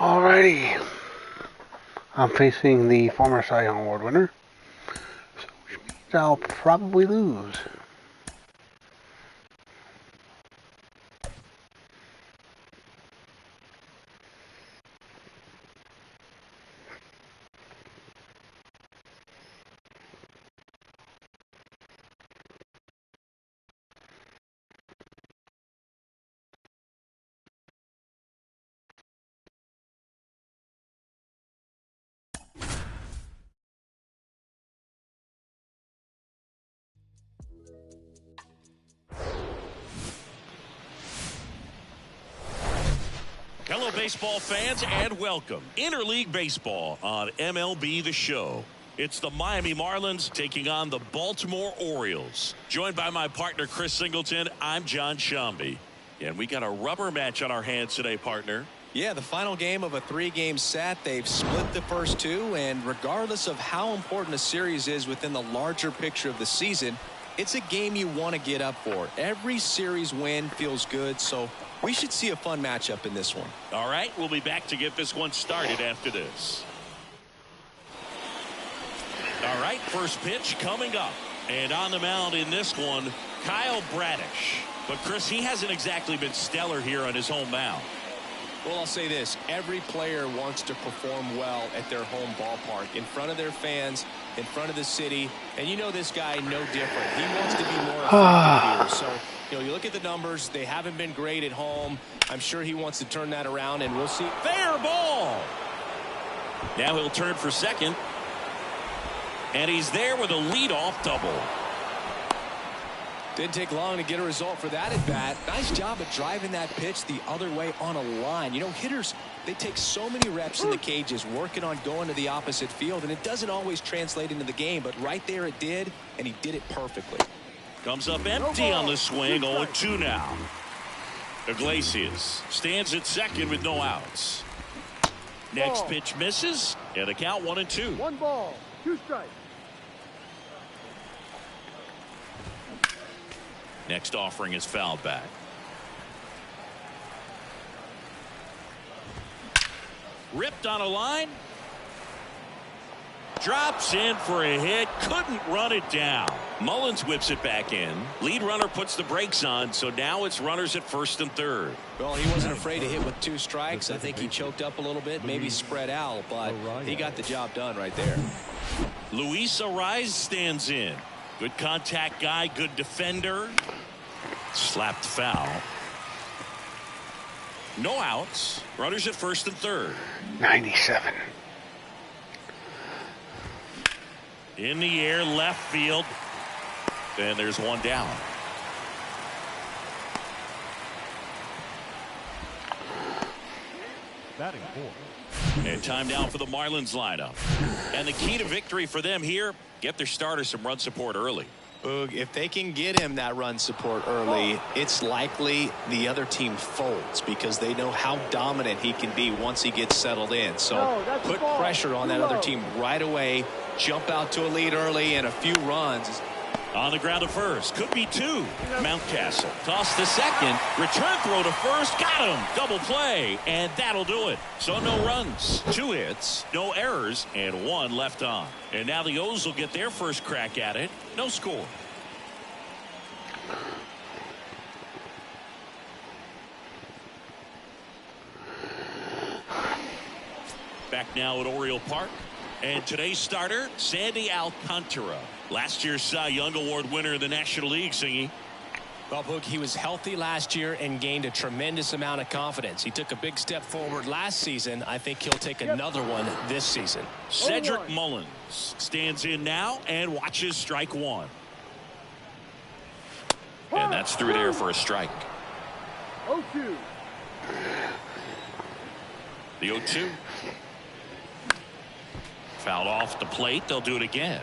Alrighty. I'm facing the former Cy Young Award winner, so which means I'll probably lose. Hello, baseball fans, and welcome. Interleague Baseball on MLB The Show. It's the Miami Marlins taking on the Baltimore Orioles. Joined by my partner, Chris Singleton, I'm John Shambi. And we got a rubber match on our hands today, partner. Yeah, the final game of a three-game set. They've split the first two, and regardless of how important a series is within the larger picture of the season, it's a game you want to get up for. Every series win feels good, so we should see a fun matchup in this one. All right, we'll be back to get this one started after this. All right, first pitch coming up. And on the mound in this one, Kyle Bradish. But, Chris, he hasn't exactly been stellar here on his home mound. Well, I'll say this. Every player wants to perform well at their home ballpark, in front of their fans, in front of the city. And you know this guy no different. He wants to be more effective here. So, you look at the numbers. They haven't been great at home. I'm sure he wants to turn that around, and we'll see. Fair ball. Now he'll turn for second. And he's there with a leadoff double. Didn't take long to get a result for that at bat. Nice job of driving that pitch the other way on a line. Hitters, they take so many reps in the cages working on going to the opposite field, and it doesn't always translate into the game, but right there it did, and he did it perfectly. Comes up empty on the swing. 0-2 now. Iglesias stands at second with no outs. Next pitch misses, and the count 1-2. 1 ball, 2 strikes. Next offering is fouled back. Ripped on a line. Drops in for a hit. Couldn't run it down. Mullins whips it back in. Lead runner puts the brakes on, so now it's runners at first and third. Well, he wasn't afraid to hit with 2 strikes. I think he choked up a little bit, maybe spread out, but he got the job done right there. Luis Arraez stands in. Good contact guy, good defender. Slapped foul. No outs. Runners at first and third. 97. In the air, left field. And there's one down. Batting 4. And time down for the Marlins lineup. And the key to victory for them here, get their starter some run support early. Boog, if they can get him that run support early, it's likely the other team folds because they know how dominant he can be once he gets settled in. So put pressure on that other team right away, jump out to a lead early, and a few runs. On the ground to first. Could be 2. Mountcastle. Toss to second. Return throw to first. Got him. Double play. And that'll do it. So no runs. 2 hits. No errors. And 1 left on. And now the O's will get their first crack at it. No score. Back now at Oriole Park. And today's starter, Sandy Alcantara. Last year's Cy Young Award winner in the National League, Singy. Well, Boog, he was healthy last year and gained a tremendous amount of confidence. He took a big step forward last season. I think he'll take another one this season. Cedric Mullins stands in now and watches strike 1. And that's through there for a strike. 0-2. The 0-2. Fouled off the plate. They'll do it again.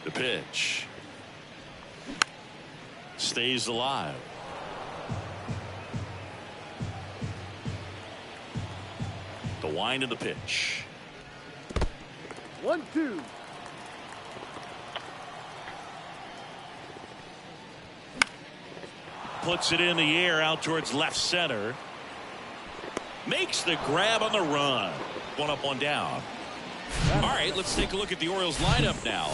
The pitch. Stays alive. The wind of the pitch. 1-2. puts it in the air out towards left center. Makes the grab on the run. One up, one down. All right, let's take a look at the Orioles lineup now.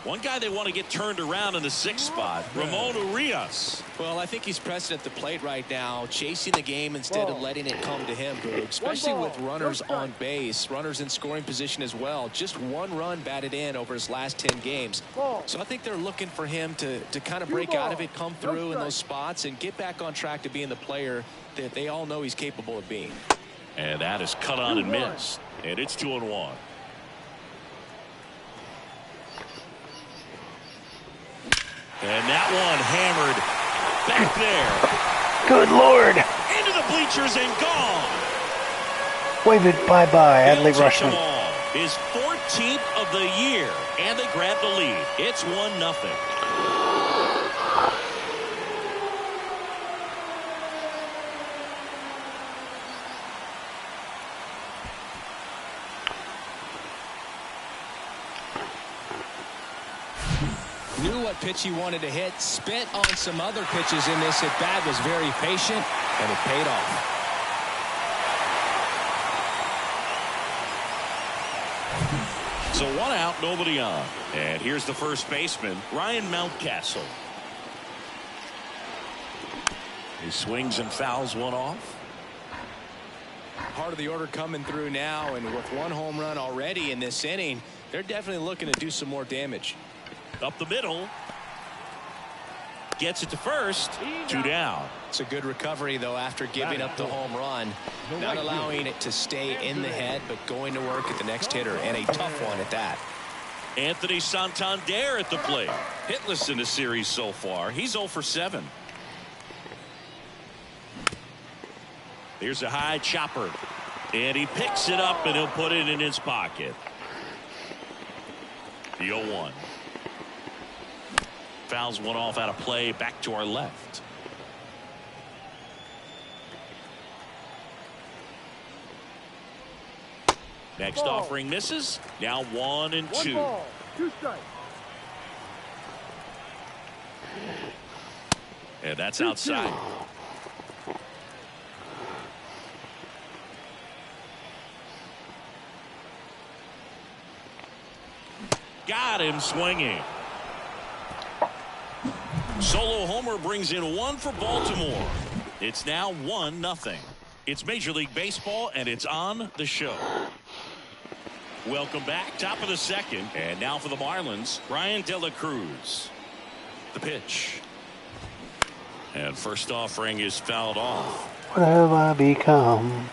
One guy they want to get turned around in the 6th spot, Ramon Urias. Well, I think he's pressing at the plate right now, chasing the game instead of letting it come to him, Boog, especially with runners on base, runners in scoring position as well. Just 1 run batted in over his last 10 games. So I think they're looking for him to kind of break out of it, come through in those spots, and get back on track to being the player that they all know he's capable of being. And that is cut on and missed. And it's 2-1. And that one hammered back there. Good Lord. Into the bleachers and gone. Wave it bye-bye, Adley He'll take Rushman. them all. His 14th of the year. And they grab the lead. It's 1-0. Knew what pitch he wanted to hit, spent on some other pitches in this at bat, was very patient, and it paid off. So 1 out, nobody on. And here's the first baseman, Ryan Mountcastle. He swings and fouls one off. Part of the order coming through now, and with 1 home run already in this inning, they're definitely looking to do some more damage. Up the middle. Gets it to first. 2 down. It's a good recovery, though, after giving up the home run. Not allowing it to stay in the head, but going to work at the next hitter, and a tough one at that. Anthony Santander at the plate. Hitless in the series so far. He's 0 for 7. Here's a high chopper. And he picks it up, and he'll put it in his pocket. The 0-1. Fouls one off out of play, back to our left. Next offering misses. Now 1-2. 1 ball, 2 strikes. And that's outside. Got him swinging. Solo homer brings in 1 for Baltimore. It's now 1-0. It's Major League Baseball, and it's on the show. Welcome back. Top of the 2nd. And now for the Marlins, Brian De La Cruz. The pitch. And first offering is fouled off. What have I become?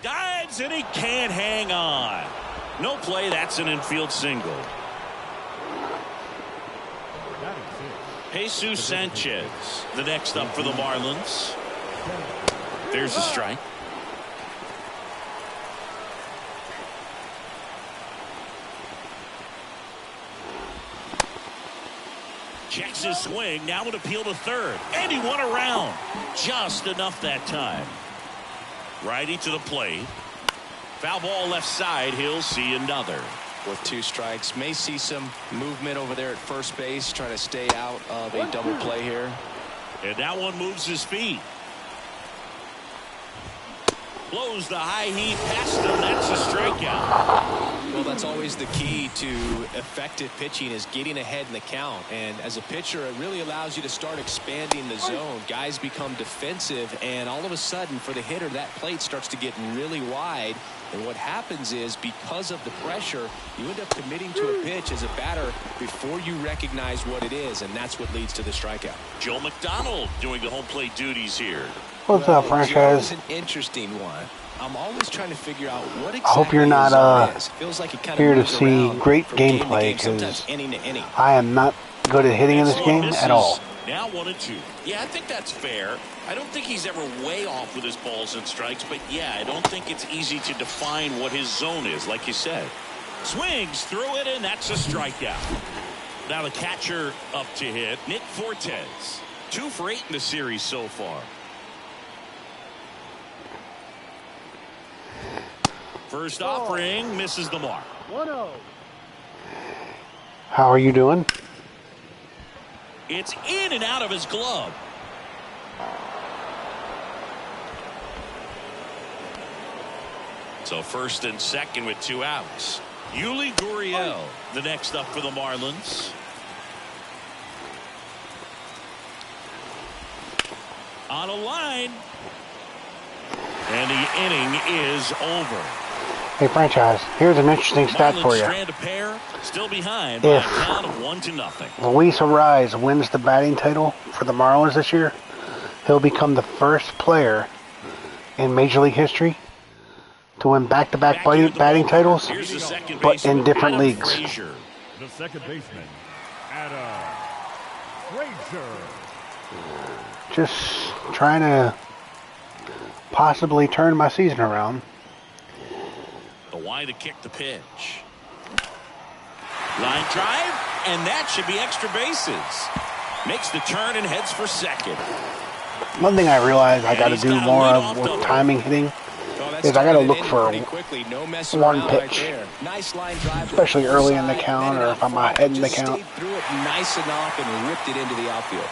Dives, and he can't hang on. No play. That's an infield single. Jesus Sanchez, the next up for the Marlins. There's a strike. Checks his swing. Now an appeal to third. And he won around. Just enough that time. Righty to the plate. Foul ball left side. He'll see another. With 2 strikes, may see some movement over there at first base, trying to stay out of a double play here. And that one moves his feet. Blows the high heat past him. That's a strikeout. Well, that's always the key to effective pitching, is getting ahead in the count. And as a pitcher, it really allows you to start expanding the zone. Guys become defensive, and all of a sudden, for the hitter, that plate starts to get really wide. And what happens is, because of the pressure, you end up committing to a pitch as a batter before you recognize what it is, and that's what leads to the strikeout. Joe McDonald doing the home plate duties here. What's up, franchise? Joe's an interesting one. I'm always trying to figure out what exactly I hope you're not is. Feels like it kind here of to see great gameplay, because I am not good at hitting in this game at all. Now 1-2. Yeah, I think that's fair. I don't think he's ever way off with his balls and strikes, but yeah, I don't think it's easy to define what his zone is, like you said. Swings through it, and that's a strikeout. Now the catcher up to hit, Nick Fortes. 2 for 8 in the series so far. First offering misses the mark. 1-0. How are you doing? It's in and out of his glove. So first and second with 2 outs. Yuli Gurriel, the next up for the Marlins. On a line. And the inning is over. Hey, franchise, here's an interesting stat for you. Strand a pair, still behind by a count of 1-0. Luis Ariz wins the batting title for the Marlins this year. He'll become the first player in Major League history to win back-to-back batting titles, but in different leagues. Frazier. The second baseman, Adam Frazier. Just trying to possibly turn my season around. The wide to kick the pitch. Line drive, and that should be extra bases. Makes the turn and heads for second. One thing I realize I got to do more of with timing hitting is I got to look for one pitch, especially early in the count or if I'm ahead in the count. Threw it nice enough and ripped it into the outfield.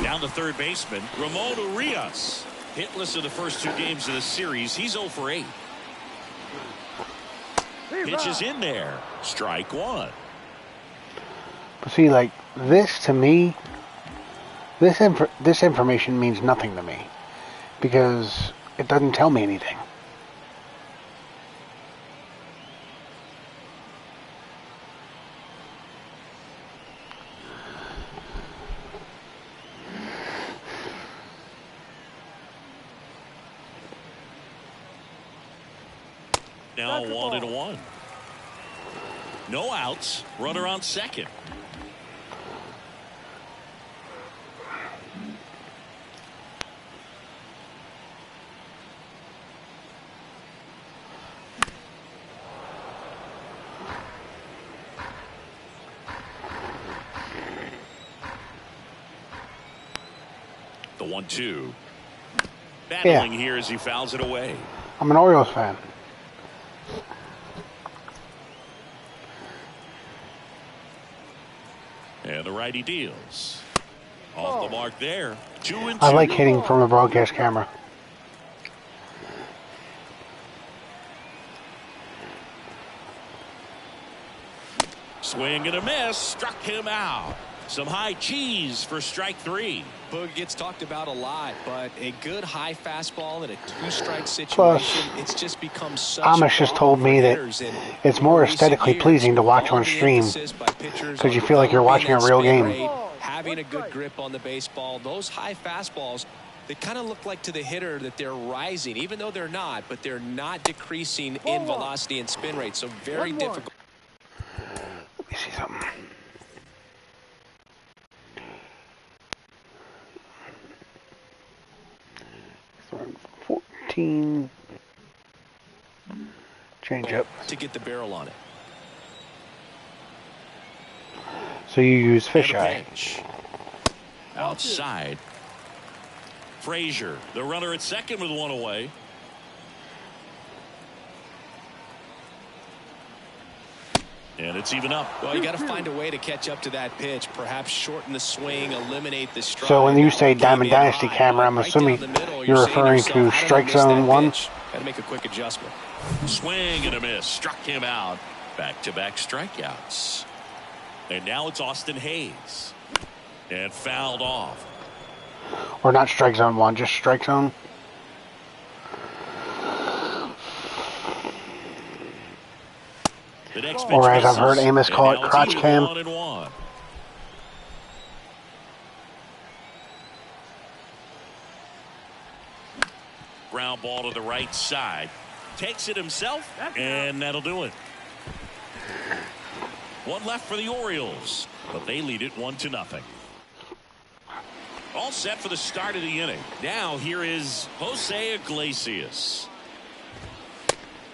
Down to third baseman, Ramon Urias. Hitless in the first 2 games of the series. He's 0 for 8. Pitch is in there. Strike 1. But see, like, this to me, this information means nothing to me because it doesn't tell me anything. Now 1-1. No outs. Runner on second. The 1-2. Battling here as he fouls it away. I'm an Orioles fan. And the righty deals. Off the mark there. 2-2. I like hitting from a broadcast camera. Swing and a miss. Struck him out. Some high cheese for strike 3. Boog gets talked about a lot, but a good high fastball in a 2-strike situation, Plus, it's just become such Amish just told me that it's more aesthetically pleasing to watch on stream because you feel like you're watching a real game. Having a good grip on the baseball, those high fastballs, they kind of look like to the hitter that they're rising, even though they're not, but they're not decreasing in velocity and spin rate, so very difficult. Let me see something. Throwing 14. Change up. To get the barrel on it. So you use fisheye. Outside. Frazier, the runner at second with 1 away. And it's even up. Well, you got to find a way to catch up to that pitch. Perhaps shorten the swing, eliminate the strike. So when you say Diamond Dynasty camera, I'm assuming you're referring to strike zone 1? Got to make a quick adjustment. Swing and a miss. Struck him out. Back-to-back strikeouts. And now it's Austin Hayes. And fouled off. Or not strike zone 1, just strike zone? The next pitch Or as I've heard misses, Amos call it, and now crotch it's cam. 1-1. Ground ball to the right side. Takes it himself, and that'll do it. 1 left for the Orioles, but they lead it 1-0. All set for the start of the inning. Now here is Jose Iglesias.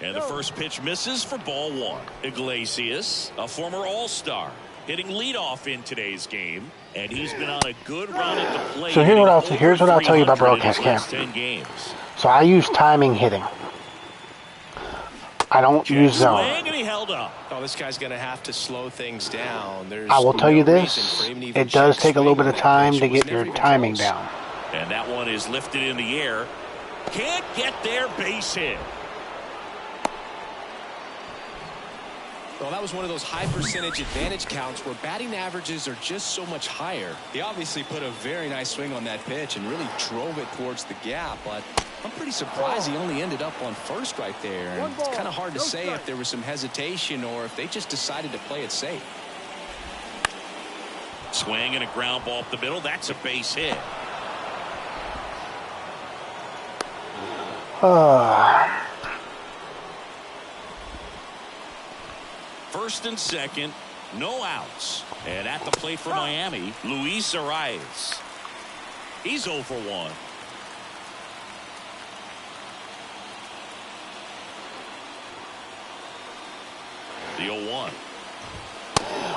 And the first pitch misses for ball 1. Iglesias, a former All-Star, hitting leadoff in today's game, and he's been on a good run at the plate. So here's what I'll tell you about broadcast cam. 10 games. So I use timing hitting. I don't use zone. Swing, and he held up. Oh, this guy's going to have to slow things down. There's I will tell no you reason this, for him to even it does check take a little swing bit on of that time pitch. to It was get your never even timing close. down. And that one is lifted in the air. Can't get there, base hit. Well, that was one of those high percentage advantage counts where batting averages are just so much higher. He obviously put a very nice swing on that pitch and really drove it towards the gap, but I'm pretty surprised he only ended up on first right there. And it's kind of hard to say if there was some hesitation or if they just decided to play it safe. Swing and a ground ball up the middle. That's a base hit. First and second, no outs. And at the plate for Miami, Luis Arias. He's 0 for 1. The 0-1.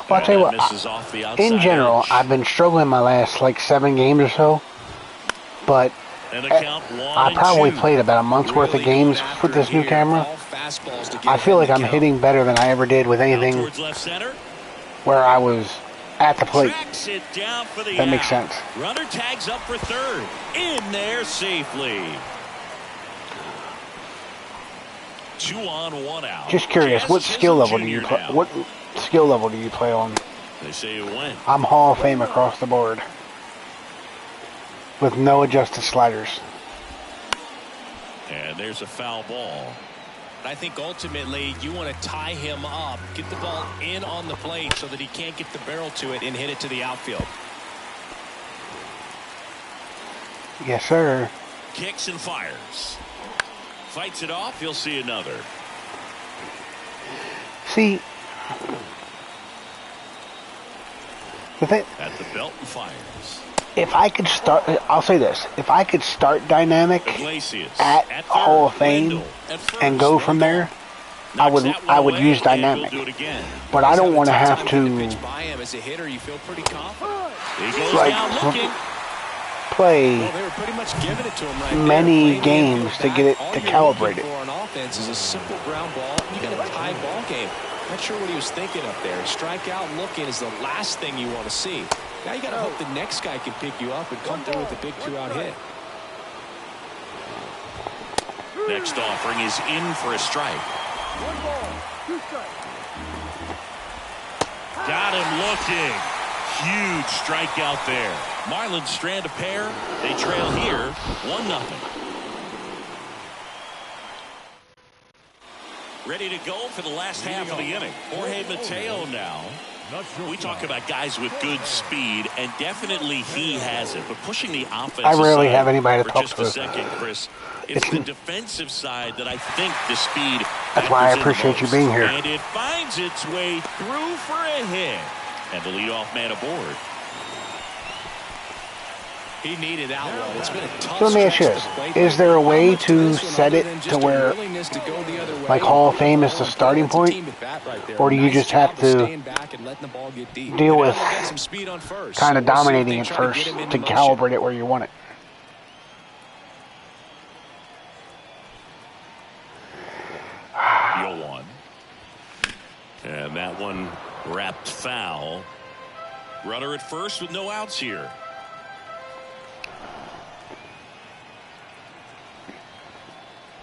Well, I'll tell you what, misses off the outside in general, edge. I've been struggling my last like 7 games or so, but And the count 1 I and probably 2. played about a month's worth of Really games going after with this it new here. camera. All fastballs to get I feel ahead like in I'm the count. hitting better than I ever did with Out anything towards left center. where I was at the plate. Tracks it down for the That makes out. sense. Runner tags up for third. In there safely. 2 on, 1 out. Just curious, Jazz what skill Chisholm level do you Jr. play? now. What skill level do you play on? They say you win. I'm Hall of Fame across the board with no adjusted sliders. And there's a foul ball. I think ultimately you want to tie him up, get the ball in on the plate so that he can't get the barrel to it and hit it to the outfield. Yes, sir. Kicks and fires. Fights it off. He'll see another. See, the thing, At the belt and fires. if I could start, I'll say this: if I could start dynamic Iglesias at third. Hall of Fame Wendell at first. and go from there, I Knocks would that one I would away, use and dynamic. he'll do it again. But I don't want to have Pitch to by him as a hitter, you feel pretty confident. He goes Like, down looking. play Well, they were pretty much giving it to him right many there. games to get it All to you're calibrate looking it. for on offense is a simple ground ball. You got a tie ball game. Not sure what he was thinking up there. Strike out looking is the last thing you want to see. Now you got to hope the next guy can pick you up and come through with a big 2-out hit. Next offering is in for a strike. Got him looking. Huge strikeout there. Marlins strand a pair. They trail here 1-0. Ready to go for the last half of the inning. Jorge Mateo now. We talk about guys with good speed, and definitely he has it. But pushing the offense I rarely aside have anybody to for talk just to. a second, Chris. It's the defensive side that I think the speed. That's why I factors in the appreciate you most. being here. And it finds its way through for a hit. And the leadoff man aboard. He needed that one. It's been a tough So let me ask you stretch this. to play Is through. there a How way much to this one set other it than to just a where, willingness to go the other way? like, Hall of Fame is the starting That's a point? team at bat right there. Or do you Nice just job have of to staying back and letting the ball get deep. deal And with now they've got some speed on first, kind of so we'll see if dominating they it try first get him to into motion. calibrate it where you want it? Deal one. And that one wrapped foul. Runner at first with no outs here.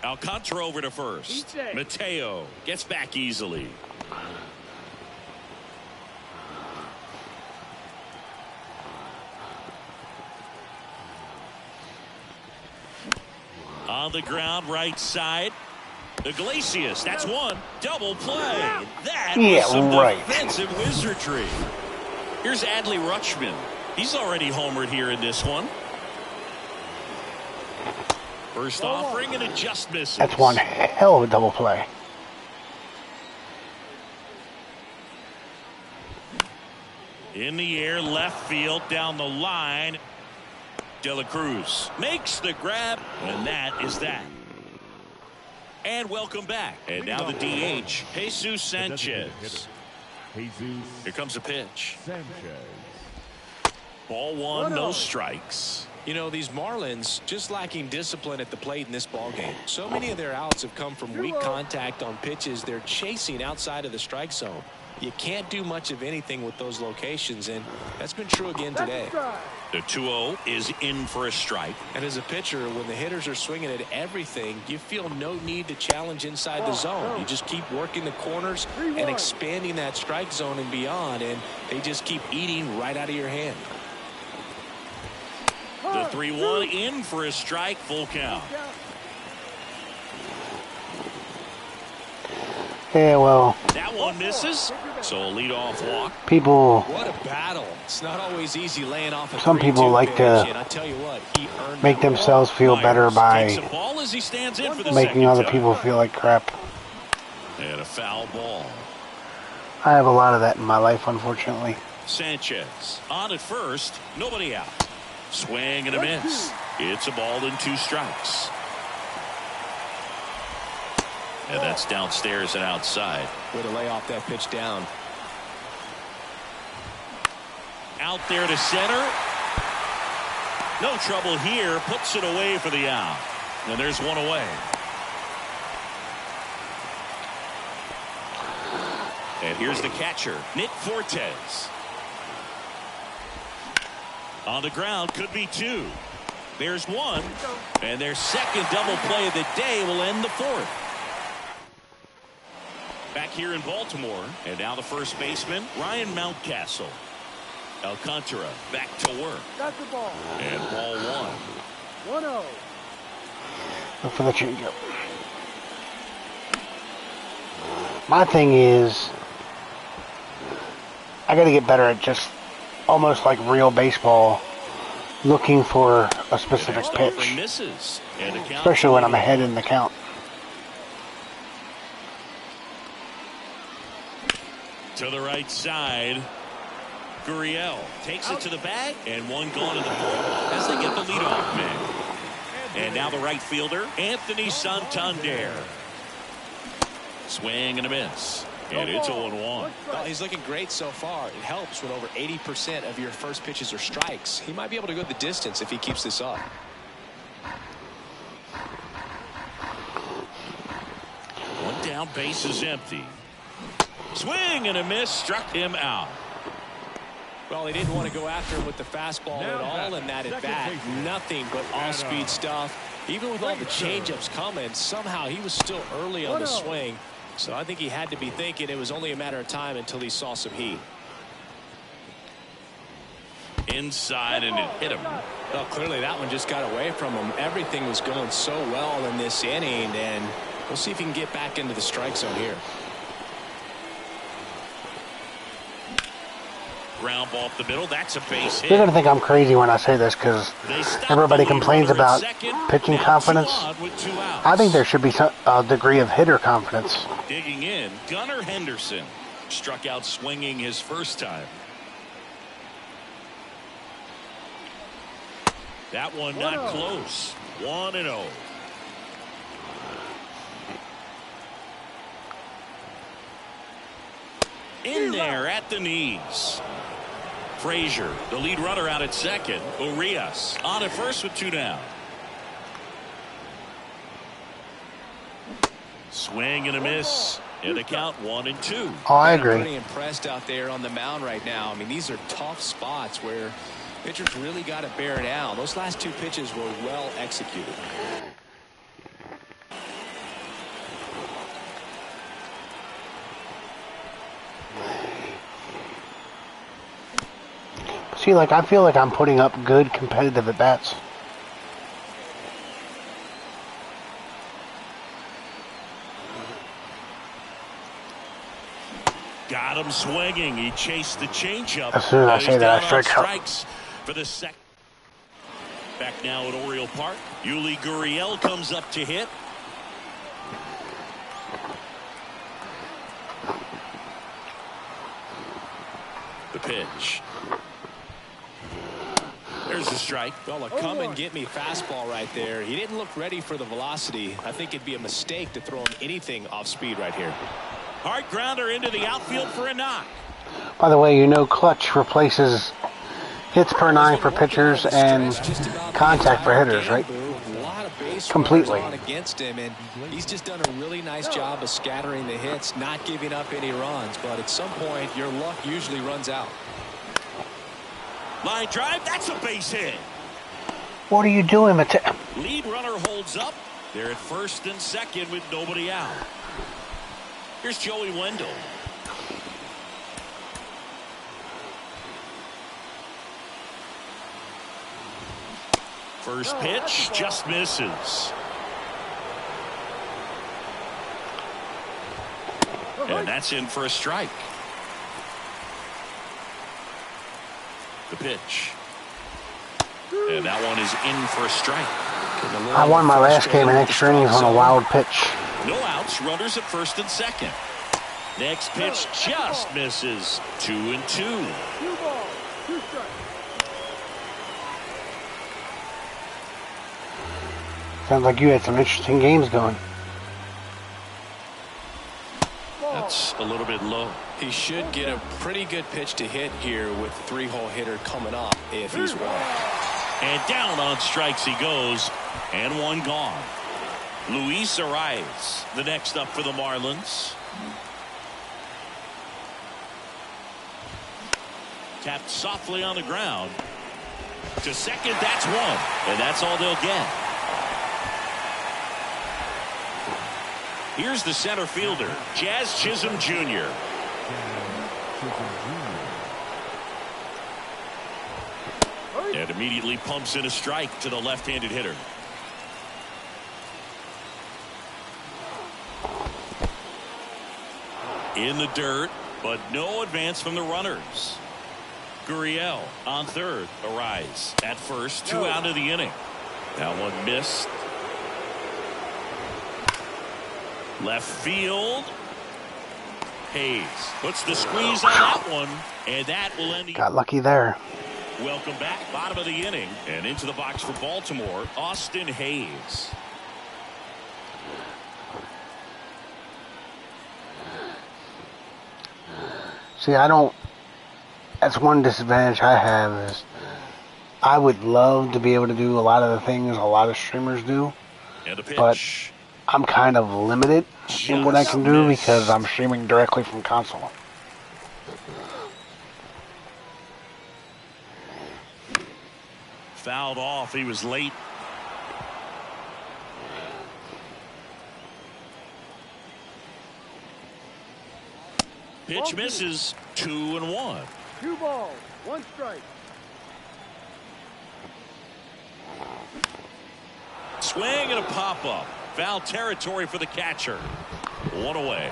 Alcantara over to first. Mateo gets back easily. On the ground, right side. Iglesias, that's one. Double play. That Yeah, was some right. defensive wizardry. Here's Adley Rutschman. He's already homered here in this one. First offering and it just misses. That's one hell of a double play. In the air, left field, down the line. De La Cruz makes the grab, and that is that. And welcome back. And now the DH, Jesus Sanchez. Here comes a pitch. Sanchez. Ball one, no strikes. You know, these Marlins just lacking discipline at the plate in this ballgame. So many of their outs have come from weak contact on pitches they're chasing outside of the strike zone. You can't do much of anything with those locations, and that's been true again today. The 2-0 is in for a strike. And as a pitcher, when the hitters are swinging at everything, you feel no need to challenge inside the zone. You just keep working the corners and expanding that strike zone and beyond, and they just keep eating right out of your hand. The 3-1 in for a strike, full count. Yeah, well, That one misses, so a leadoff walk. people, What a battle. It's not always easy laying off a some 3-2 people like pitch, to and I tell you what, he earned make that. themselves feel better Takes by the ball as he stands in for the making second other time. people feel like crap. And a foul ball. I have a lot of that in my life, unfortunately. Sanchez on at first, nobody out. Swing and a miss. It's a ball and 2 strikes. And that's downstairs and outside. Way to lay off that pitch down. Out there to center. No trouble here. Puts it away for the out. And there's one away. And here's the catcher, Nick Fortes. On the ground, could be 2. There's 1. And their second double play of the day will end the 4th. Back here in Baltimore, and now the first baseman, Ryan Mountcastle. Alcantara back to work. Got the ball. And ball 1. 1-0. Look for the changeup. My thing is, I got to get better at just almost like real baseball, looking for a specific pitch, Misses. And a count especially when I'm ahead in the count. to the right side. Gurriel takes it to the bag, and one gone in the 4th as they get the leadoff man. And now the right fielder, Anthony Santander. Swing and a miss. And it's 0-1. Well, he's looking great so far. It helps when over 80% of your first pitches are strikes. He might be able to go the distance if he keeps this up. One down, base is empty. Swing and a miss, struck him out. Well, he didn't want to go after him with the fastball at all in that at bat. Nothing but off-speed stuff. Even with all the changeups coming, somehow he was still early on the swing. So I think he had to be thinking it was only a matter of time until he saw some heat. Inside, and it hit him. Well, clearly that one just got away from him. Everything was going so well in this inning, and we'll see if he can get back into the strike zone here. Ground ball up the middle. That's a base hit. You're going to think I'm crazy when I say this because everybody complains about pitching confidence. I think there should be a degree of hitter confidence. Digging in, Gunnar Henderson struck out swinging his first time. That one not close. 1-0. In there at the knees. Frazier, the lead runner, out at second. Urias on at first with 2 down. Swing and a miss. And the count 1-2. Oh, I I'm agree. pretty impressed out there on the mound right now. I mean, these are tough spots where pitchers really got to bear down. Those last 2 pitches were well executed. See, like, I feel like I'm putting up good competitive at-bats. Got him swinging. He chased the changeup. As soon as I say that, I strike out. Strikes for the second. Back now at Oriole Park. Yuli Gurriel comes up to hit. The pitch. There's the strike. Well, a come and get me fastball right there. He didn't look ready for the velocity. I think it'd be a mistake to throw him anything off speed right here. Hard grounder into the outfield for a knock. By the way, you know Clutch replaces hits per 9 for pitchers and contact for hitters, right? A lot of base Completely. runners on against him, and he's just done a really nice job of scattering the hits, not giving up any runs. But at some point, your luck usually runs out. Line drive, that's a base hit. What are you doing, Mateo? Lead runner holds up. They're at first and second with nobody out. Here's Joey Wendell. First pitch just misses. And that's in for a strike. The pitch. And that one is in for a strike. I won my last game in extra innings on a wild pitch. No outs, runners at first and second. Next pitch just misses. 2-2. Sounds like you had some interesting games going. That's a little bit low. He should get a pretty good pitch to hit here with the 3-hole hitter coming up if he's one. And down on strikes he goes. And one gone. Luis Arias, the next up for the Marlins. Tapped softly on the ground. To second, that's one. And that's all they'll get. Here's the center fielder, Jazz Chisholm Jr. And immediately pumps in a strike to the left-handed hitter. In the dirt, but no advance from the runners. Gurriel on third. Arise at first. 2 out of the inning. That one missed. Left field. Hayes puts the squeeze on that one, and that will end the... Got lucky there. Welcome back, bottom of the inning, and into the box for Baltimore, Austin Hayes. See, that's one disadvantage I have is I would love to be able to do a lot of the things a lot of streamers do, And a pitch. but I'm kind of limited in what I can do because I'm streaming directly from console. Fouled off. He was late. Pitch misses. 2-1. 2 balls, 1 strike. Swing and a pop-up. Foul territory for the catcher. 1 away.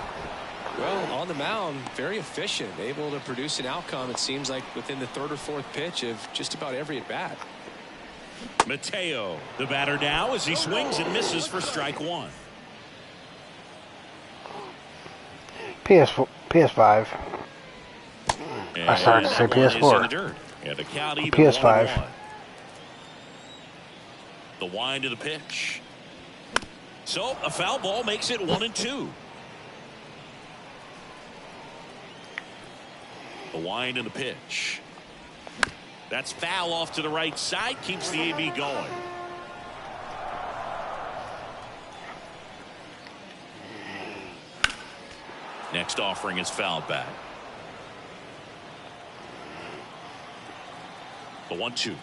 Well, on the mound, very efficient, able to produce an outcome, it seems like, within the 3rd or 4th pitch of just about every at-bat. Mateo, the batter now, as he swings and misses for strike 1. PS5. And I started to say that one is PS4. in the dirt. And the count even PS5. 1-1. The wind of the pitch. So a foul ball makes it 1-2. The wind and the pitch. That's foul off to the right side. Keeps the AB going. Next offering is fouled back. The 1-2.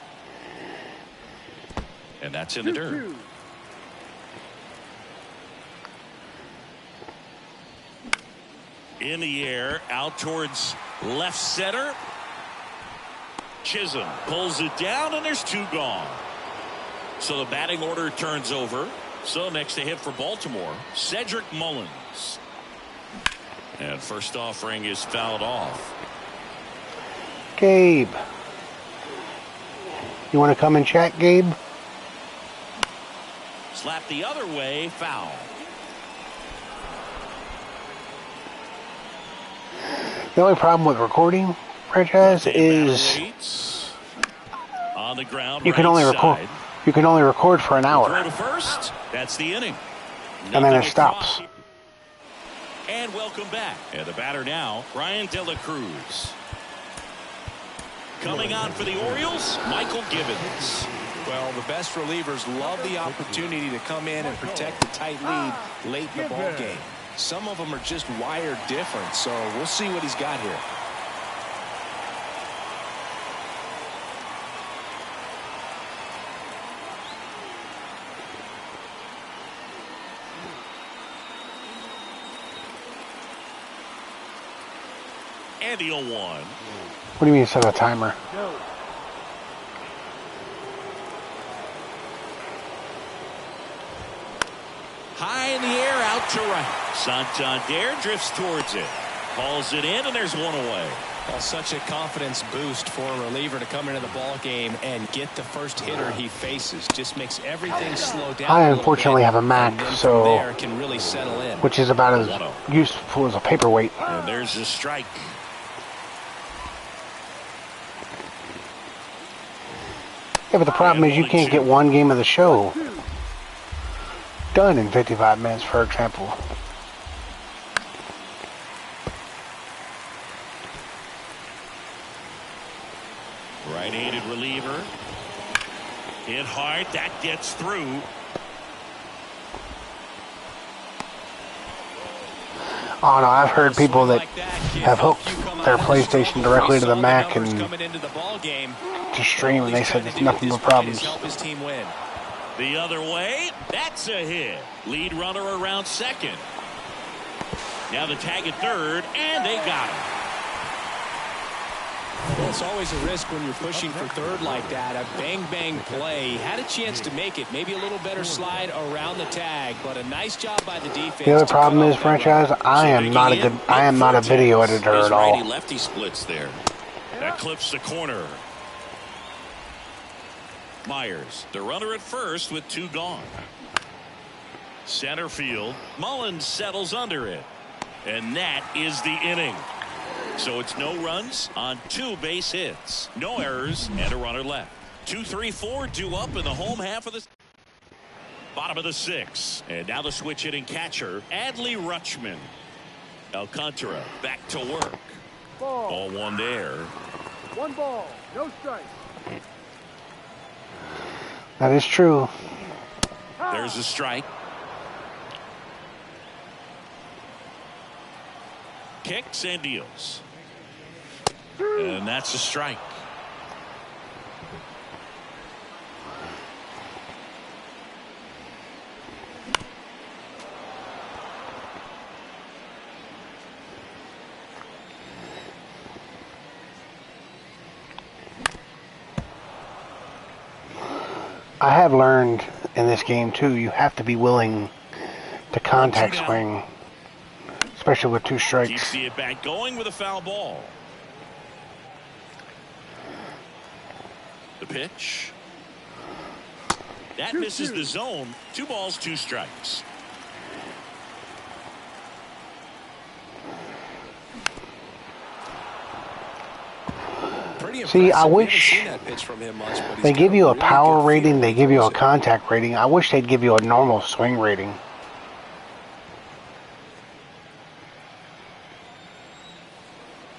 And that's in the dirt. In the air, out towards left center. Chisholm pulls it down, and there's 2 gone. So the batting order turns over. So next to hit for Baltimore, Cedric Mullins. And first offering is fouled off. Gabe. You want to come and chat, Gabe? Slap the other way, foul. The only problem with recording, franchise, is on the ground, you can only record. You can only record for an hour. Throw to first. That's the inning. And then it stops. And welcome back. And the batter now, Ryan De La Cruz. Coming on for the Orioles, Michael Gibbons. Well, the best relievers love the opportunity to come in and protect the tight lead late in the ball game. Some of them are just wired different, so we'll see what he's got here. And the 0-1. What do you mean set a timer? No. High in the air, out to right. Santander drifts towards it. Hauls it in, and there's one away. Well, such a confidence boost for a reliever to come into the ball game and get the first hitter he faces. Just makes everything slow down. I unfortunately have a Mac, so there can really settle in. which is about as useful as a paperweight. And there's a strike. Yeah, but the problem is you can't get one game of the show done in 55 minutes, for example. Right-handed reliever. Hit hard. That gets through. Oh no, I've heard people that have hooked their PlayStation directly to the Mac and to stream, and they said there's nothing but problems. The other way, that's a hit. Lead runner around second. Now the tag at third, and they got him. Well, it's always a risk when you're pushing for third like that. A bang-bang play. Had a chance to make it. Maybe a little better slide around the tag, but a nice job by the defense. The other problem is, franchise, I am not a video editor at all. Lefty splits there. That clips the corner. Myers, the runner at first with two gone. Center field. Mullins settles under it. And that is the inning. So it's no runs on 2 base hits. No errors and a runner left. 2, 3, 4 due up in the home half of the bottom of the 6th. And now the switch hitting catcher, Adley Rutschman. Alcantara back to work. Ball. 0-1 there. 1 ball. No strike. That is true. There's a strike. Kicks and deals. And that's a strike. I have learned in this game too, you have to be willing to contact swing, especially with 2 strikes. Keeps the at bat going with a foul ball. The pitch. That misses the zone. 2 balls, 2 strikes. See, I wish they give you a power rating, they give you a contact rating. I wish they'd give you a normal swing rating.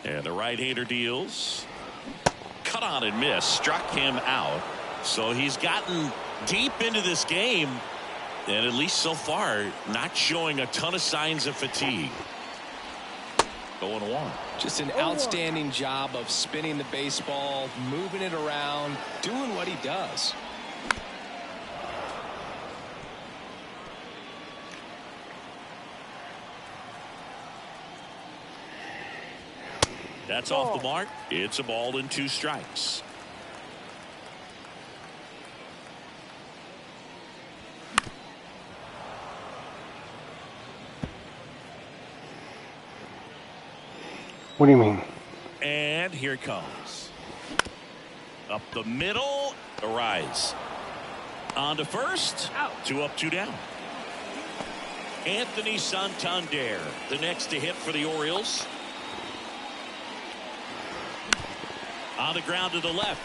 And the right-hander deals. Cut on and miss. Struck him out. So he's gotten deep into this game. And at least so far, not showing a ton of signs of fatigue. 0-1. Just an outstanding job of spinning the baseball, moving it around, doing what he does. That's off the mark. It's a ball and 2 strikes. What do you mean? And here it comes. Up the middle. A rise. On to first. 2 up, 2 down. Anthony Santander, the next to hit for the Orioles. On the ground to the left.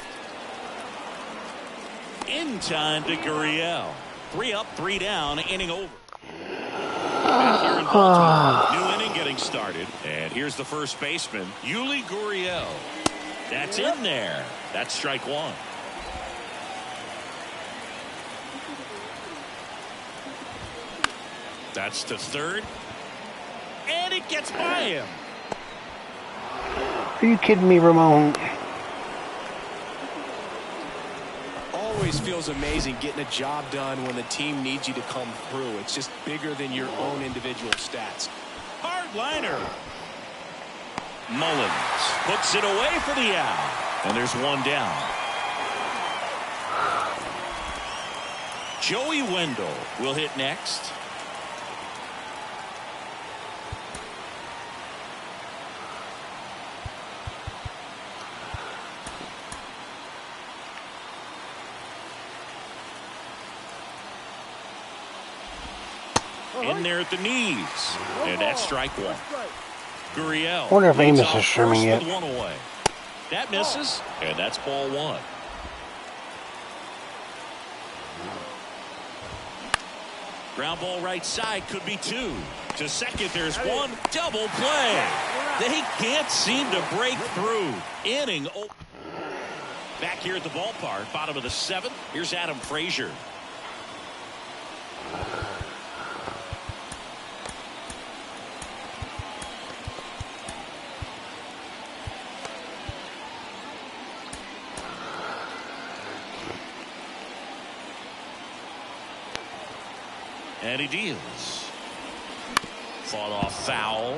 In time to Gurriel. 3 up, 3 down, inning over. Back here in Baltimore, new inning getting started. And here's the first baseman, Yuli Gurriel. That's in there. That's strike one. That's to third. And it gets by him. Are you kidding me, Ramon? Always feels amazing getting a job done when the team needs you to come through. It's just bigger than your own individual stats. Hard liner. Mullins puts it away for the out. And there's one down. Joey Wendell will hit next. In there at the knees. And that's strike one. Gurriel. I wonder if Amos is streaming yet. One away. That misses. And that's ball one. Ground ball right side could be two. To second, there's one. Double play. They can't seem to break through. Inning. Back here at the ballpark, bottom of the seventh. Here's Adam Frazier. And he deals. Fought off foul.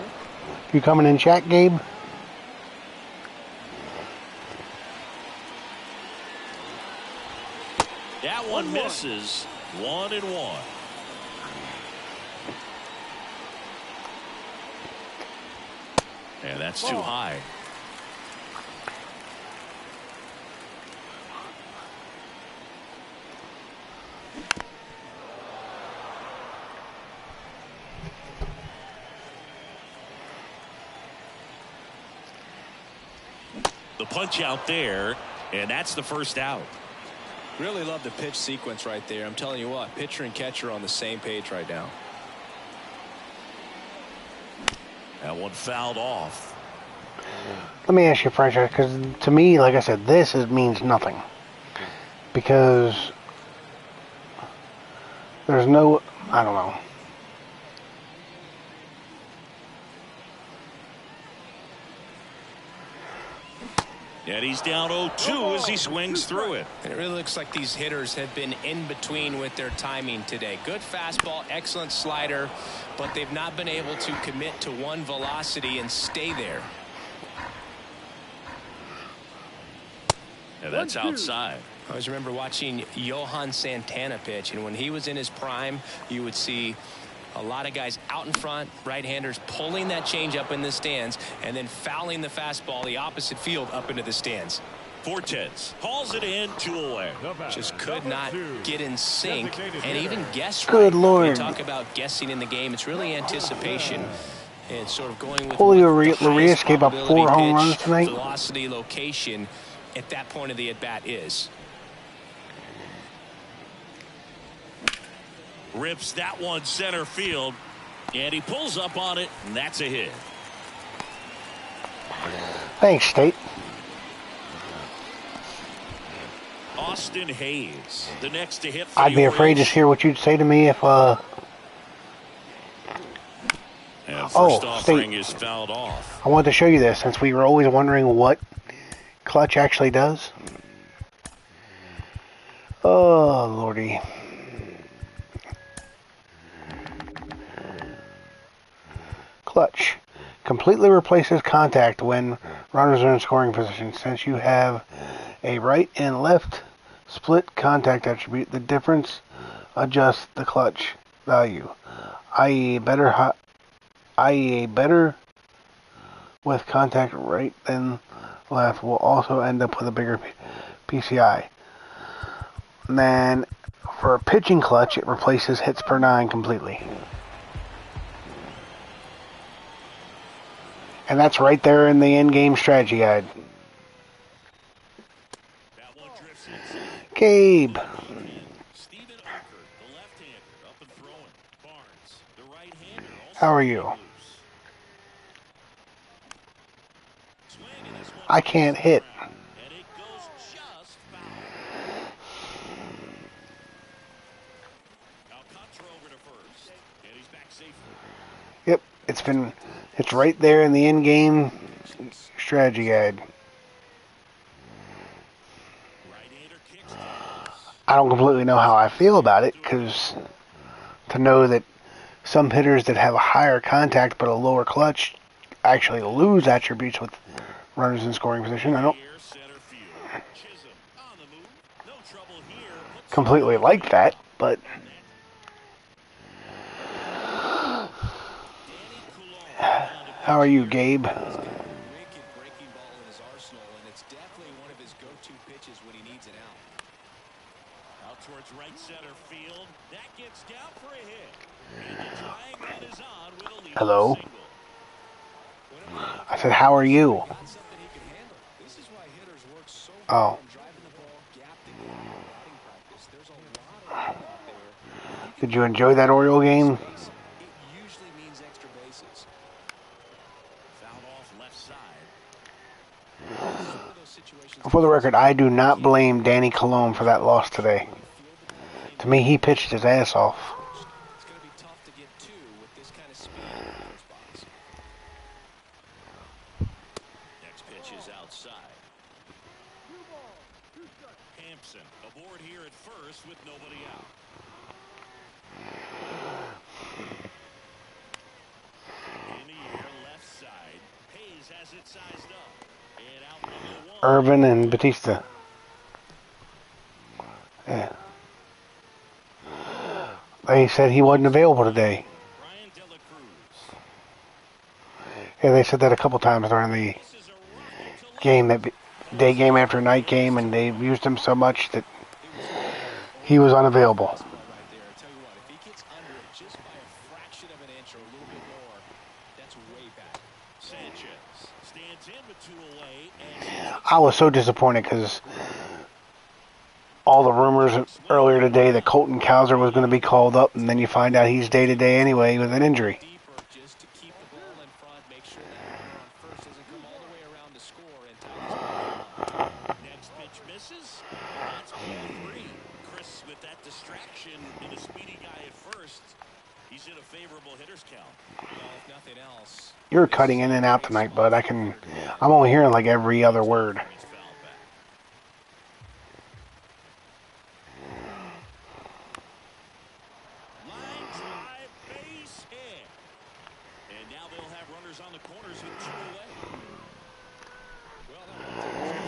You coming in chat, Gabe? That one misses. 1-1. And that's too high. The punch out there, and that's the first out. Really love the pitch sequence right there. I'm telling you what, pitcher and catcher are on the same page right now. That one fouled off. Let me ask you, Frazier, because to me, like I said, this means nothing. Because there's no, I don't know. And he's down 0-2 as he swings through it. And it really looks like these hitters have been in between with their timing today. Good fastball, excellent slider, but they've not been able to commit to one velocity and stay there. And that's outside. I always remember watching Johan Santana pitch, and when he was in his prime, you would see a lot of guys out in front, right-handers pulling that change up in the stands and then fouling the fastball the opposite field up into the stands. Fortes hauls it in, 2 away. Just could not get in sync and even guess right. Good Lord. When you talk about guessing in the game, it's really anticipation and sort of going with Julio what the Urias highest gave up 4 home probability runs pitch, tonight. velocity, location at that point of the at-bat is. Rips that one center field, and he pulls up on it, and that's a hit. Thanks, State. Austin Hayes, the next to hit. I'd be afraid to hear what you'd say to me if, And first offering is fouled off. I wanted to show you this since we were always wondering what clutch actually does. Oh, Lordy. Clutch. Completely replaces contact when runners are in scoring position. Since you have a right and left split contact attribute, the difference adjusts the clutch value, i.e. a better with contact right than left will also end up with a bigger PCI. And then for a pitching clutch, it replaces hits per 9 completely. And that's right there in the in-game strategy guide. Gabe. How are you? I can't hit. Yep, it's right there in the in-game strategy guide. I don't completely know how I feel about it, because to know that some hitters that have a higher contact but a lower clutch actually lose attributes with runners in scoring position, I don't completely like that, but how are you, Gabe? Wicked breaking ball in his arsenal, and it's definitely one of his go-to pitches when he needs an out. Out towards right center field. That gets down for a hit. And the tying run is on with a leadoff Hello? single. I said, how are you? Got something he can handle. This is why hitters work so Oh. hard on driving the ball gap to gap in batting practice. There's a lot of room out there. Did you enjoy that Oriole game? It usually means extra bases. Fouled off left side. For the record, I do not blame Danny Colon for that loss today. To me, he pitched his ass off. It's going to be tough to get two with this kind of speed in the batter's box. Next pitch is outside. Hampson aboard here at first with nobody out. In the air, left side. Hayes has it sized up. And out number one. Irvin and Batista. Yeah. They said he wasn't available today. Brian De La Cruz. Yeah, they said that a couple times during the game, that day game after night game, and they've used him so much that he was unavailable. Right there. I tell you what, if he gets under it just by a fraction of an inch or a little bit more, that's way back. Sanchez stands in with two away. And I was so disappointed because all the rumors earlier today that Colton Cowser was going to be called up, and then you find out he's day-to-day anyway with an injury. Deeper just to keep the ball in front, make sure that runner on first doesn't come all the way around to score and tie this ball up. next pitch misses. That's ball three. Chris with that distraction and a speedy guy at first. He's in a favorable hitter's count. Well, if nothing else, You're cutting in and out tonight, bud. I'm only hearing like every other word. He's fouled back. Line drive, base hit. And now they'll have runners on the corners with two away. well, that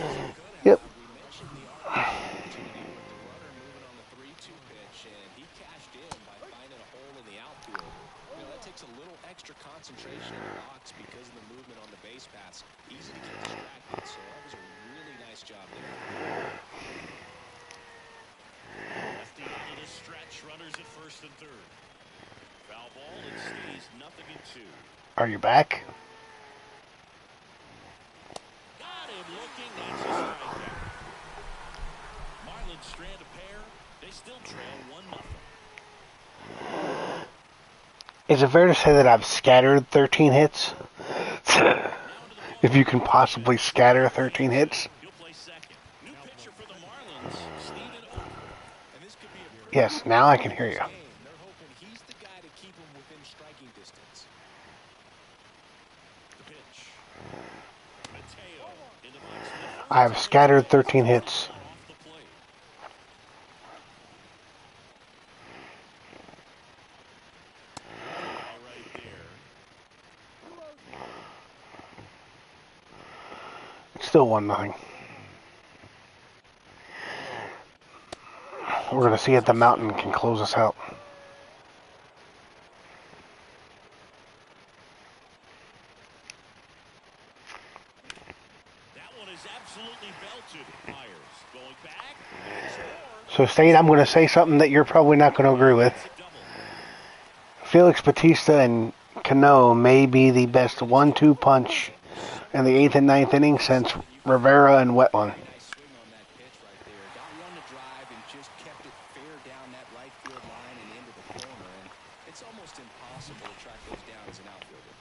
was good. Yep. We mentioned the opportunity with the runner moving on the 3-2 pitch, and he cashed in by finding a hole in the outfield. You know, that takes a little extra concentration in the box because of the movement on the base pass. Easy to get distracted, so that was a really nice job there. Lefty into the stretch, runners at first and third. Foul ball, it stays 0-2. Are you back? Got him looking, that's a strikeout. Marlins strand a pair, they still trail 1-0. Is it fair to say that I've scattered 13 hits? If you can possibly scatter 13 hits. He'll play second. New pitcher for the Marlins, Steven Oakland. And this could be a Yes, now I can hear you. game. They're hoping he's the guy to keep him within striking distance. The pitch. Mateo in the box for the first. I have scattered 13 hits. Off the plate. All right there. It's still 1-0. We're going to see if the mountain can close us out. That one is absolutely belted. Myers going back. And score. So, State, I'm going to say something that you're probably not going to agree with. It's a double. Felix Bautista and Cano may be the best 1-2 punch in the 8th and 9th innings since Rivera and Wetland. Nice swing on that pitch right there. Got one to drive and just kept it fair down that right field line and into the corner. And it's almost impossible to track those down as an outfielder.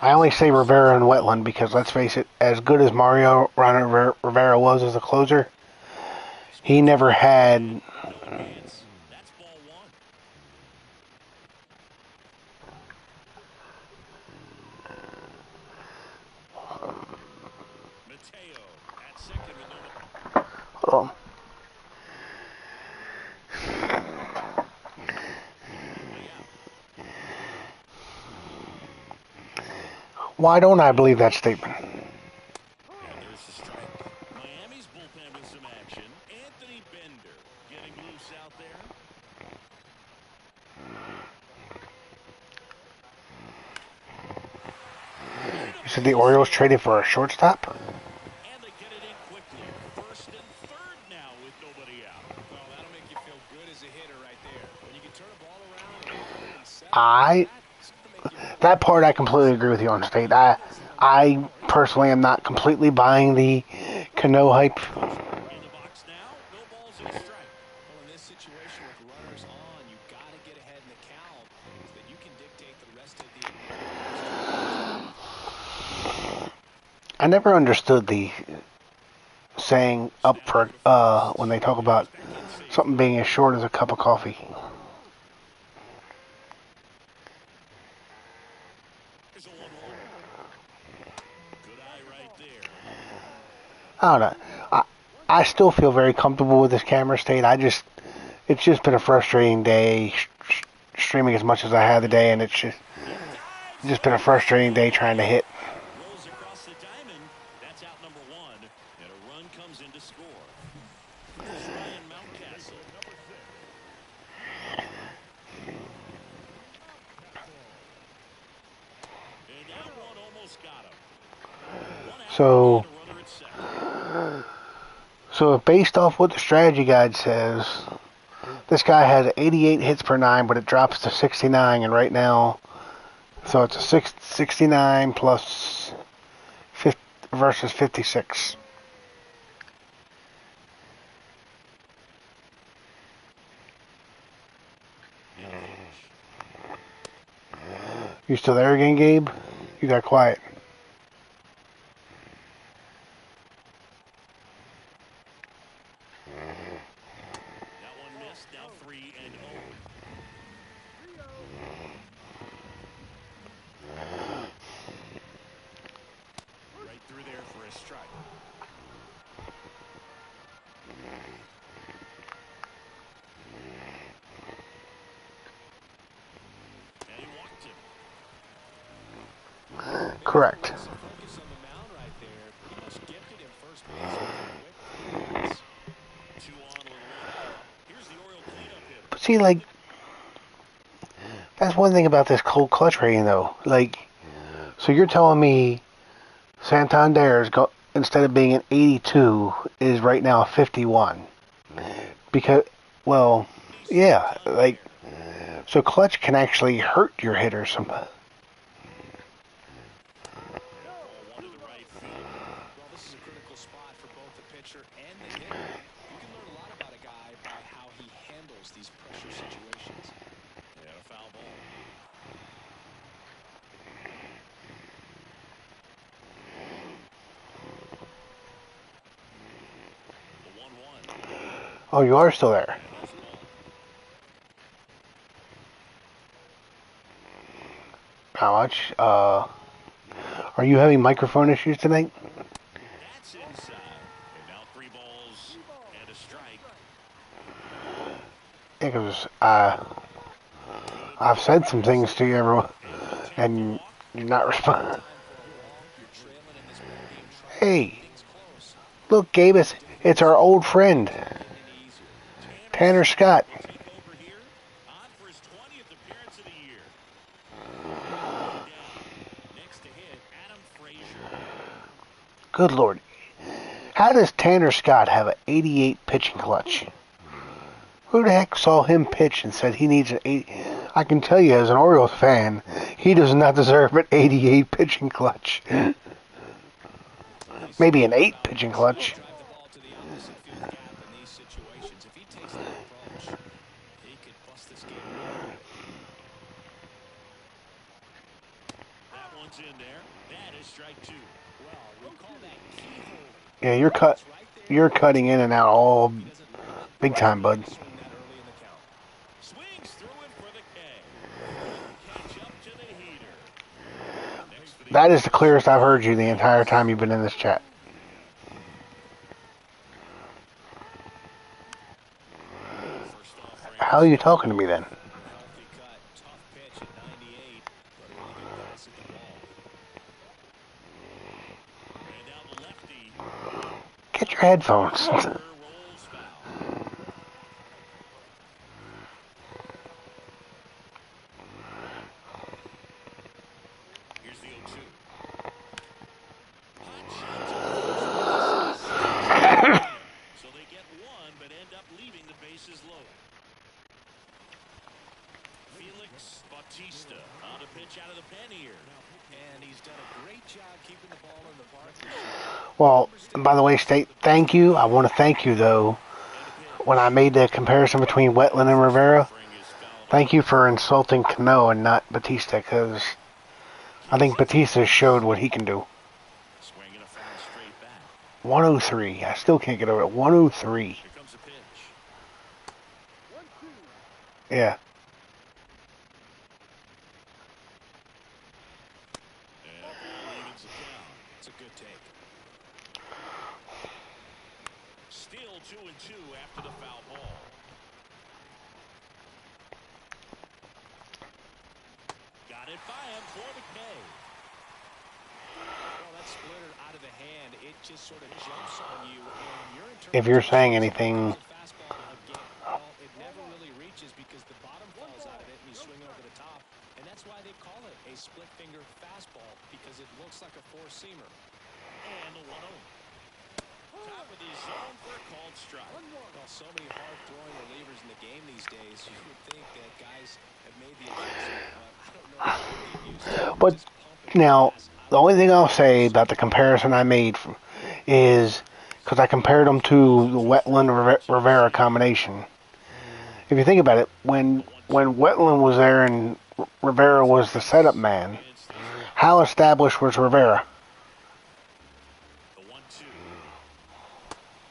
I only say Rivera and Wetland because, let's face it, as good as Mario Rivera was as a closer, he never had That's ball one. Well, why don't I believe that statement? And there's the strike. Miami's bullpen with some action. Anthony Bender getting loose out there. You said the Orioles traded for a shortstop? And they get it in quickly. First and third now with nobody out. Well, that'll make you feel good as a hitter right there. When you can turn a ball around and run home in seven, that's gonna make you That part I completely agree with you on, State. I personally am not completely buying the Cano hype. In the box now, no balls and a strike. Well, in this situation with runners on, you got to get ahead in the count so that you can dictate the rest of the inning. I never understood the saying up for when they talk about something being as short as a cup of coffee. Here's a 1-1. Good eye right there. I don't know. I still feel very comfortable with this camera state. It's just been a frustrating day streaming as much as I have today, and it's just been a frustrating day trying to hit. Rolls across the diamond. That's out number 1. And a run comes in to score. Here's Ryan Mountcastle. And that one almost got him. One out, So, and a runner at second. so based off what the strategy guide says, this guy has 88 hits per 9, but it drops to 69, and right now, so it's a 69 plus 50 versus 56. You still there again, Gabe? You got quiet. That one missed. Now 3-0. Right through there for a strike. And he walked him. Correct. Focus on the mound right there. Pretty much gifted him first base with the 2 on with 1 out. Here's the Oriole cleanup hitter. But see, like, that's one thing about this cold clutch rating, though. Like, so you're telling me Santander's instead of being an 82 is right now a 51? Because, well, yeah, like, so clutch can actually hurt your hitter some. Ball 1 to the right field. Well, this is a critical spot for both the pitcher and the hitter. You can learn a lot about a guy by how he handles these pressure situations. And a foul ball. The 1-1. Oh, you are still there. How much? Are you having microphone issues tonight? That's inside. And now 3 balls and a strike. Because I've said some things to you, everyone, and you're not responding. Hey, look, Gabe, it's our old friend, Tanner Scott. Over here, on for his 20th appearance of the year. Next to hit, Adam Frazier. Good Lord. How does Tanner Scott have an 88 pitching clutch? Who the heck saw him pitch and said he needs an 80? I can tell you as an Orioles fan, he does not deserve an 88 pitching clutch. Maybe an 8 pitching clutch. Drive the ball to the opposite field gap in these situations. If he takes that approach, he could bust this game. That one's in there. That is strike 2. Well, recall that keyhole. Yeah, you're cutting in and out all big time, bud. Swings through it for the K. Catch up to the heater. Next for the That is the clearest I've heard you the entire time you've been in this chat. How are you talking to me then? Healthy cut, tough pitch at 98, but a really good pass at the ball. And now the lefty. Get your headphones. Rolls foul. Here's the 0-2. Hot shot to first base. Stops it behind him. So they get one, but end up leaving the bases loaded. Felix Bautista on a pitch out of the pen here. And he's done a great job keeping the ball in the park this year. Well, by the way, State, thank you. I want to thank you, though, when I made the comparison between Wetland and Rivera. Thank you for insulting Cano and not Batista, because I think Batista showed what he can do. 103. I still can't get over it. 103. Here comes a pitch. Yeah. And a ball evens the count. It's a good take. Still 2-2 after the foul ball. Got it by him for the K. Well, that splitter out of the hand, it just sort of jumps on you. And your If you're saying anything, fastball again. Well, it never really reaches because the bottom falls out of it and you swing over the top. And that's why they call it a split finger fastball, because it looks like a four-seamer. And the 1-0. Top of the zone for a called strike. Well, so many hard-throwing relievers in the game these days, you would think that guys have made the adjustment, but I don't know what they used to. but Just pump it now, fast. the only thing I'll say about the comparison I made is because I compared them to the Wetland-Rivera combination. If you think about it, when Wetland was there and Rivera was the setup man, how established was Rivera? The 1-2.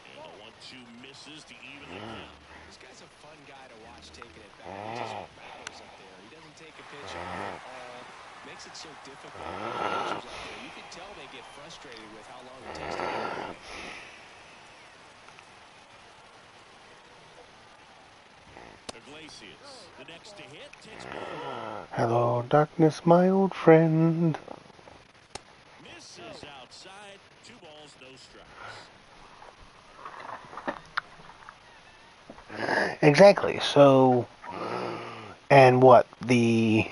And the 1-2 misses to even the count. This guy's a fun guy to watch taking it back. He just battles up there. He doesn't take a pitch at all. Makes it so difficult for the pitchers up there. You can tell they get frustrated with how long it takes to get away. Iglesias, the next to hit, takes ball. Hello, darkness, my old friend. Misses outside. 2 balls, no strikes. Exactly. So, and what the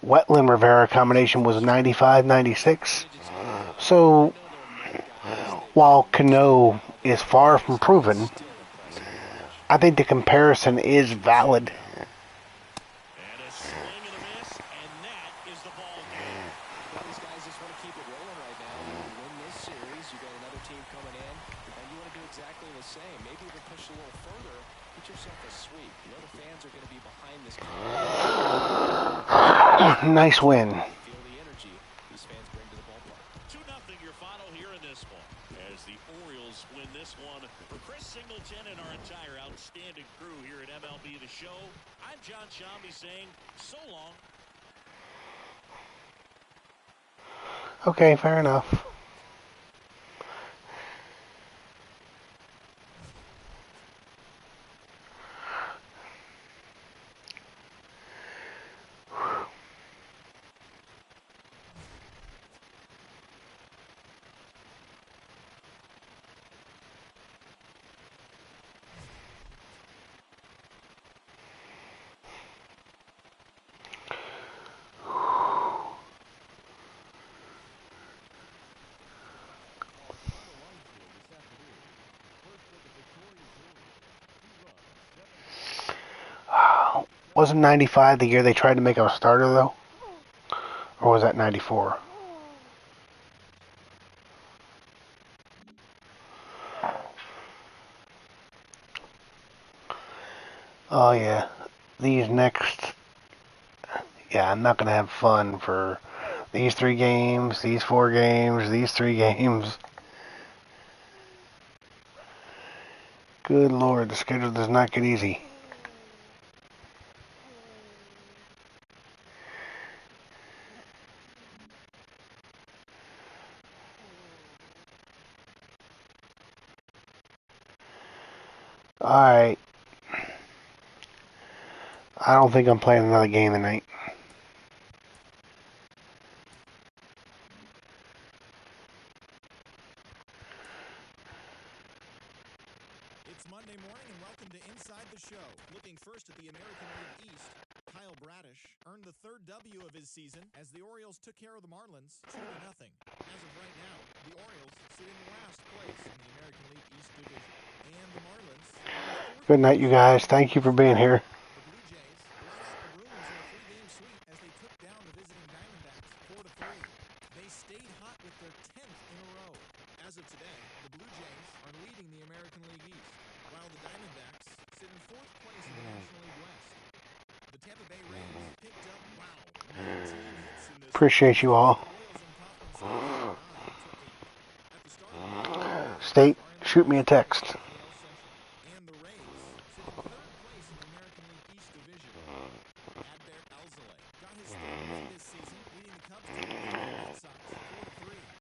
Wetland Rivera combination was 95, 96. So, while Cano is far from proven, I think the comparison is valid. And a swing and a miss, and that is the ball game. Well, these guys just want to keep it rolling right now. You win this series, you got another team coming in, and you want to do exactly the same. Maybe even push a little further. Get yourself a sweep. You know the fans are going to be behind this team. Nice win. Feel the energy these fans bring to the ballpark. 2-0 your final here in this one. As the Orioles win this one. For Chris Singleton and our entire outstanding crew here at MLB The Show, I'm John Shambi saying so long. Okay, fair enough. Wasn't 95 the year they tried to make him a starter, though? Or was that 94? Oh, yeah. These next... Yeah, I'm not going to have fun for these 3 games, these 4 games, these 3 games. Good Lord, the schedule does not get easy. Alright. I don't think I'm playing another game tonight. It's Monday morning and welcome to Inside the Show. Looking first at the American League East, Kyle Bradish earned the third W of his season as the Orioles took care of the Marlins 2-0. As of right now, the Orioles sit in last place in the American League East division. And the Marlins... Good night, you guys. Thank you for being here. The Blue Jays blot out the Bruins in a 3-game sweep as they took down the visiting Diamondbacks 4-3. They stayed hot with their 10th in a row. As of today, the Blue Jays are leading the American League East, while the Diamondbacks sit in 4th place in the National League West. The Tampa Bay Rays picked up, 19 hits in this. Appreciate you all. Royals and Kaufman State, shoot me a text.